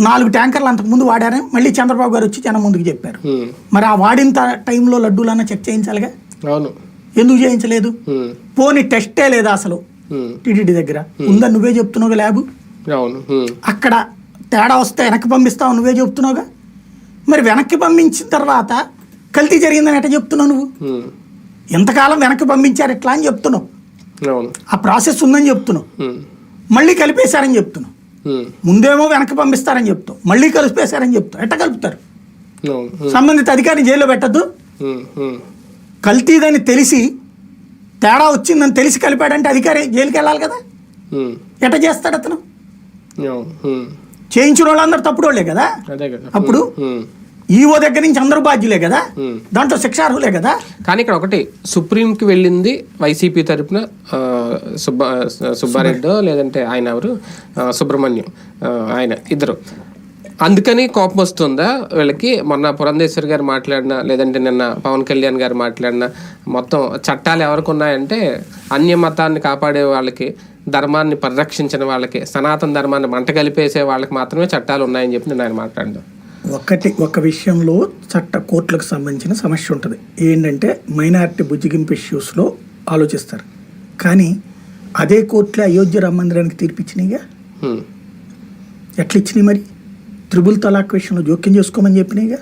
4 ట్యాంకర్లు అంతకుముందు వాడారని మళ్ళీ చంద్రబాబు గారు వచ్చి జనం ముందుకు చెప్పారు. మరి ఆ వాడిన టైంలో లడ్డూలన్నా చెక్ చేయించాలిగా, అవును ఎందుకు చేయించలేదు? పోనీ టెస్టే లేదా అసలు టీటీడీ దగ్గర ఉందని నువ్వే చెప్తున్నావుగా ల్యాబ్. అక్కడ తేడా వస్తే వెనక్కి పంపిస్తావు నువ్వే చెప్తున్నావుగా. మరి వెనక్కి పంపించిన తర్వాత కల్తీ జరిగిందని ఎట్లా చెప్తున్నావు నువ్వు? ఎంతకాలం వెనక్కి పంపించారు ఎట్లా అని చెప్తున్నావు, ఆ ప్రాసెస్ ఉందని చెప్తున్నావు, మళ్ళీ కలిపేశారని చెప్తున్నావు. ముందేమో వెనక్కి పంపిస్తారని చెప్తావు, మళ్ళీ కలిపేశారని చెప్తావు. ఎట్లా కలుపుతారు? సంబంధిత అధికారిని జైల్లో పెట్టద్దు. కల్తీదని తెలిసి తేడా వచ్చిందని తెలిసి కలిపాడంటే అధికారి జైలుకి వెళ్ళాలి కదా. ఎట్లా చేస్తాడు అతను? చేయించిన వాళ్ళందరూ తప్పుడు వాళ్ళే కదా. అప్పుడు ఈఓ దగ్గర నుంచి అందరూ బాధ్యులే కదా, దాంట్లో శిక్షార్హులే కదా. కానీ ఇక్కడ ఒకటి, సుప్రీంకి వెళ్ళింది వైసీపీ తరఫున సుబ్బారెడ్డి లేదంటే ఆయన ఎవరు సుబ్రహ్మణ్యం, ఆయన ఇద్దరు. అందుకని కోపం వస్తుందా వీళ్ళకి? మొన్న పురంధేశ్వరి గారు మాట్లాడినా లేదంటే నిన్న పవన్ కళ్యాణ్ గారు మాట్లాడినా మొత్తం చట్టాలు ఎవరికి ఉన్నాయంటే అన్య మతాన్ని కాపాడే వాళ్ళకి, ధర్మాన్ని పరిరక్షించిన వాళ్ళకి, సనాతన ధర్మాన్ని మంట కలిపేసే వాళ్ళకి మాత్రమే చట్టాలు ఉన్నాయని చెప్పి నేను ఆయన మాట్లాడదాం. ఒక విషయంలో కోర్టులకు సంబంధించిన సమస్య ఉంటుంది ఏంటంటే మైనారిటీ బుజ్జిగింపు ఇష్యూస్లో ఆలోచిస్తారు. కానీ అదే కోర్టులో అయోధ్య రామ మందిరానికి తీర్పిచ్చినాయిగా, ఎట్లా ఇచ్చినాయి మరి? త్రిబుల్ తలాక్ విషయంలో జోక్యం చేసుకోమని చెప్పినాయిగా.